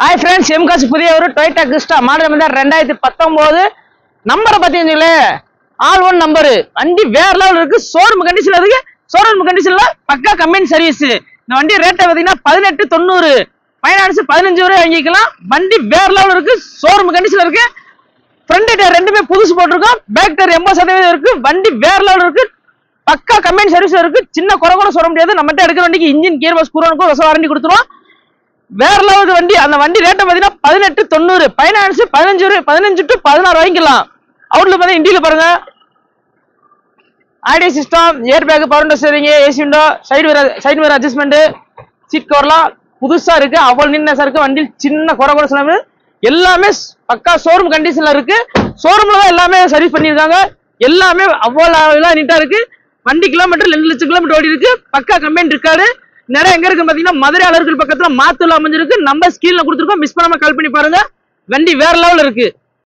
Hi friends, எம்காசி புதிய ஒரு Toyota Crysta model வந்து 2019 நம்பரை பார்த்தீங்களே, ஆல் ஒன் நம்பரு. வண்டி வேற லெவல் இருக்கு. ஷோரூம் கண்டிஷன்ல இருக்கு. ஷோரூம் கண்டிஷன்ல பக்கா கம்பெனி சர்வீஸ். இந்த வண்டி ரேட்டை பார்த்தீங்கன்னா 18,90, ஃபைனான்ஸ் 15 வரை வாங்கிக்கலாம். வண்டி வேற லெவல் இருக்கு. ஷோரூம் கண்டிஷன்ல இருக்கு. ஃப்ரண்ட் டயர் ரெண்டுமே புதுசு போட்டிருக்கோம். பேக் டயர் 80% இருக்கு. வண்டி வேற லெவல் இருக்கு. பக்கா கம்பெனி சர்வீஸ் இருக்கு. சின்ன குறை கூட சொல்ல முடியாது. நம்மகிட்ட எடுக்கிற வண்டிக்கு இன்ஜின் கியர் பாக்ஸ் கூறனுக்கும் ரச வாரண்டி கொடுத்துருவோம். வேற லெவல் வண்டி. அந்த வண்டி ரேட்டை பார்த்தீங்கன்னா 18,90, ஃபைனான்ஸ் 15 டு 16 வாங்கிக்கலாம். அவுட்ல பார்த்தா இண்டியில பாருங்க, audio system, air bag, power window steering, AC window, side mirror adjustment, seat கவர்லாம் புதுசா இருக்கு. அவ்வளவு நீட்னஸா இருக்கு. வண்டியில் சின்ன குறை கூட சொல்ல முடியாது. எல்லாமே பக்கா ஷோரூம் கண்டிஷன்ல இருக்கு. ஷோரூம்ல தான் எல்லாமே சர்வீஸ் பண்ணிருக்காங்க. எல்லாமே அவ்வளவு நீட்டா இருக்கு. வண்டி கிலோமீட்டர் 2 லட்சம் கிலோமீட்டர் ஓடி இருக்கு. பக்கா கம்பெனி இருக்காரு. நிறைய எங்க இருக்கு பாத்தீங்கன்னா மதுரை அலர்கள் பக்கத்துல மாத்தூர்ல அமைஞ்சிருக்கு. நம்பர் ஸ்கிரீன்ல கொடுத்துருக்கோம். மிஸ் பண்ணாம கால் பண்ணி பாருங்க. வண்டி வேற லெவல் இருக்கு.